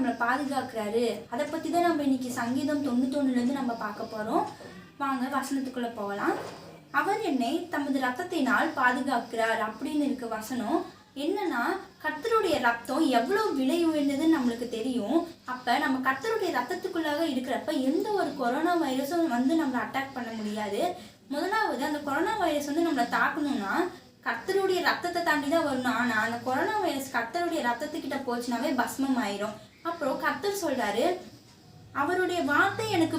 நம்மளை பாதுகாக்கிறாரு. அதை பற்றி தான் நம்ம இன்னைக்கு சங்கீதம் 91 நம்ம பார்க்க போகிறோம். வாங்க வசனத்துக்குள்ளே போகலாம். அவர் என்னை தமது ரத்தத்தினால் பாதுகாக்கிறார் அப்படின்னு இருக்க வசனம் என்னன்னா, கர்த்தருடைய ரத்தம் எவ்வளோ விலை உயர்ந்ததுன்னு நம்மளுக்கு தெரியும். அப்போ நம்ம கர்த்தருடைய ரத்தத்துக்குள்ளாக இருக்கிறப்ப எந்த ஒரு கொரோனா வைரஸும் நம்மளை அட்டாக் பண்ண முடியாது. முதலாவது அந்த கொரோனா வைரஸ் நம்மளை தாக்கணும்னா கர்த்தருடைய ரத்தத்தை தாண்டி தான் வரணும். ஆனால் அந்த கொரோனா வைரஸ் கர்த்தருடைய ரத்தத்துக்கிட்ட போச்சுனாவே பஸ்மம் ஆயிரும். அப்புறம் கர்த்தர் சொல்றாரு, அவருடைய வார்த்தை எனக்கு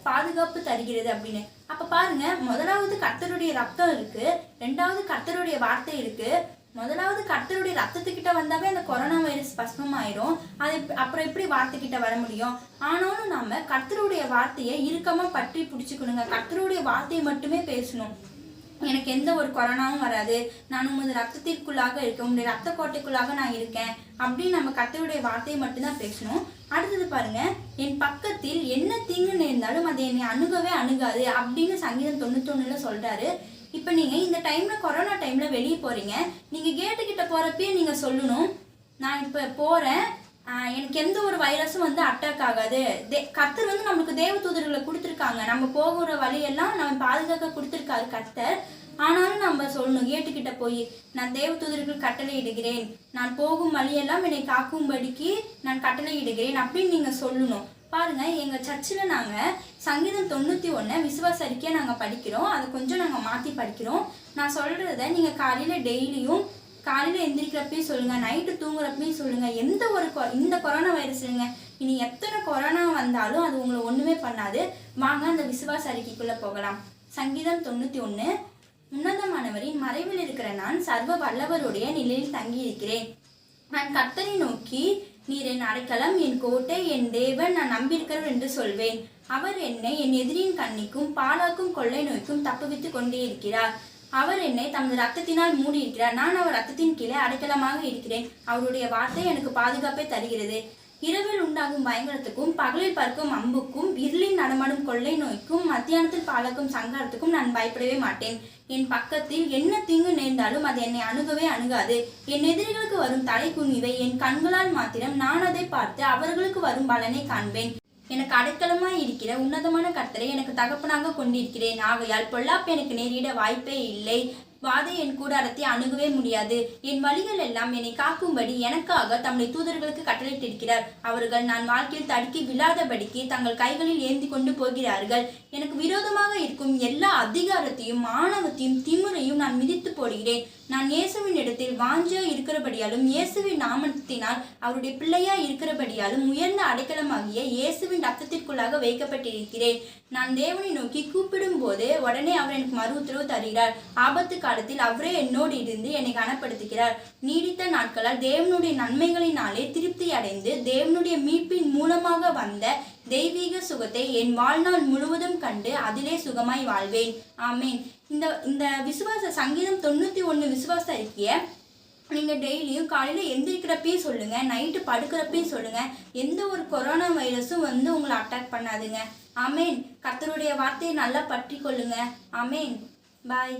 பாதுகாப்பு தருகிறது அப்படின்னு. அப்ப பாருங்க, முதலாவது கர்த்தருடைய ரத்தம் இருக்கு, ரெண்டாவது கர்த்தருடைய வார்த்தை இருக்கு. முதலாவது கர்த்தருடைய ரத்தத்துக்கிட்ட வந்தாவே அந்த கொரோனா வைரஸ் பஸ்மம் ஆயிரும். அது அப்புறம் எப்படி வார்த்தைக்கிட்ட வர முடியும்? ஆனாலும் நாம கர்த்தருடைய வார்த்தையை இறுக்கமா பற்றி பிடிச்சுக்கணுங்க. கர்த்தருடைய வார்த்தையை மட்டுமே பேசணும். எனக்கு எந்த ஒரு கொரோனாவும் வராது, நான் உமது ரத்தத்திற்குள்ளாக இருக்கேன், உங்களுடைய ரத்த கோட்டைக்குள்ளாக நான் இருக்கேன் அப்படின்னு நம்ம கர்த்தருடைய வார்த்தையை மட்டும்தான் பேசணும். அடுத்தது பாருங்க, என் பக்கத்தில் என்ன தீங்கு நேர்ந்தாலும் அது என்னை அணுகவே அணுகாது அப்படின்னு சங்கீதம் 91 சொல்றாரு. இப்போ நீங்க இந்த டைம்ல கொரோனா டைம்ல வெளியே போறீங்க, நீங்க கேட்டு கிட்ட போறப்பயே நீங்க சொல்லணும், நான் இப்ப போறேன், எனக்கு எந்த ஒரு வைரஸும் அட்டாக் ஆகாது. கர்த்தர் நம்மளுக்கு தேவ தூதர்களை கொடுத்துருக்காங்க, நம்ம போகிற வழியெல்லாம் நம்ம பாதுகாக்க கொடுத்துருக்காரு கர்த்தர். ஆனாலும் நம்ம சொல்லணும், கேட்டுக்கிட்ட போய், நான் தேவ தூதர்கள் கட்டளை இடுகிறேன், நான் போகும் வழியெல்லாம் என்னை காக்கும்படிக்கு நான் கட்டளை இடுகிறேன் அப்படின்னு நீங்க சொல்லணும். பாருங்க, எங்க சர்ச்சில் நாங்க சங்கீதம் 91 விசுவாச அறிக்கையை நாங்க படிக்கிறோம். அதை கொஞ்சம் நாங்க மாத்தி படிக்கிறோம். நான் சொல்றத நீங்க காலையில எந்திரிக்கிறப்பையும் சொல்லுங்க, நைட்டு தூங்குறப்பையும் சொல்லுங்க. எந்த ஒரு இந்த கொரோனா வைரஸ் இல்லைங்க, இனி எத்தனை கொரோனா வந்தாலும் அது உங்களை ஒண்ணுமே பண்ணாது. வாங்க அந்த விசுவாச அறிக்கைக்குள்ள போகலாம். சங்கீதம் 91. உன்னதமானவரின் மறைவில் இருக்கிற நான் சர்வ வல்லவருடைய நிலையில் தங்கி இருக்கிறேன். நான் கர்த்தரை நோக்கி, நீர் என் அடைக்கலம், என் கோட்டை, என் தேவன், நான் நம்பியிருக்கிறவர் என்று சொல்வேன். அவர் என்னை என் எதிரியின் கண்ணிக்கும் பாலாக்கும் கொள்ளை நோய்க்கும் தப்புவித்து கொண்டே இருக்கிறார். அவர் என்னை தமது ரத்தத்தினால் மூடி இருக்கிறார். நான் அவர் ரத்தத்தின் கீழே அடைக்கலமாக இருக்கிறேன். அவருடைய வார்த்தை எனக்கு பாதுகாப்பை தருகிறது. இரவில் உண்டாகும் பயங்கரத்துக்கும் பகலில் பறக்கும் அம்புக்கும் இருளில் நடமாடும் கொள்ளை நோய்க்கும் மத்தியானத்தில் பாலக்கும் சங்காரத்துக்கும் நான் பயப்படவே மாட்டேன். என் பக்கத்தில் என்ன தீங்கு நேர்ந்தாலும் அது என்னை அணுகவே அணுகாது. என் எதிரிகளுக்கு வரும் தலை குனிவை என் கண்களால் மாத்திரம் நான் அதை பார்த்து அவர்களுக்கு வரும் பலனை காண்பேன். எனக்கு அடைக்கலமாய் இருக்கிற உன்னதமான கர்த்தரை எனக்கு தகப்பனாக கொண்டிருக்கிறேன். ஆகையால் பொல்லாப்பு எனக்கு நேரிட வாய்ப்பே இல்லை. வாதை என் கூடாரத்தை அணுகவே முடியாது. என் வழிகள் எல்லாம் என்னை காக்கும்படி எனக்காக தம்முடைய தூதர்களுக்கு கட்டளையிட்டிருக்கிறார். அவர்கள் நான் வாழ்க்கையில் தடுக்கி விழாதபடிக்கு தங்கள் கைகளில் ஏந்தி கொண்டு போகிறார்கள். எனக்கு விரோதமாக இருக்கும் எல்லா அதிகாரத்தையும் ஆணவத்தையும் திமிரையும் நான் மிதித்து போடுகிறேன். நான் இயேசுவின் இடத்தில் வாஞ்சியா இருக்கிறபடியாலும் இயேசுவின் நாமத்தினால் அவருடைய பிள்ளையா இருக்கிறபடியாலும் உயர்ந்த அடைக்கலமாகிய இயேசுவின் ரத்தத்திற்குள்ளாக வைக்கப்பட்டிருக்கிறேன். நான் தேவனை நோக்கி கூப்பிடும் போது உடனே அவர் எனக்கு மறு உத்தரவு தருகிறார். ஆபத்து காலத்தில் அவரே என்னோடு இருந்து என்னை கனப்படுத்துகிறார். நீடித்த நாட்களால் தேவனுடைய நன்மைகளினாலே திருப்தி அடைந்து தேவனுடைய மீட்பின் மூலமாக வந்த தெய்வீக சுகத்தை என் வாழ்நாள் முழுவதும் கண்டு அதிலே சுகமாய் வாழ்வேன். ஆமேன். இந்த விசுவாச சங்கீதம் 91 விசுவாச அறிக்கையை நீங்க டெய்லியும் காலையில எந்திரிக்கிறப்பையும் சொல்லுங்க, நைட்டு படுக்கிறப்பையும் சொல்லுங்க. எந்த ஒரு கொரோனா வைரஸும் உங்களை அட்டாக் பண்ணாதுங்க. ஆமேன். கர்த்தருடைய வார்த்தையை நல்லா பற்றி கொள்ளுங்க. ஆமேன். பாய்.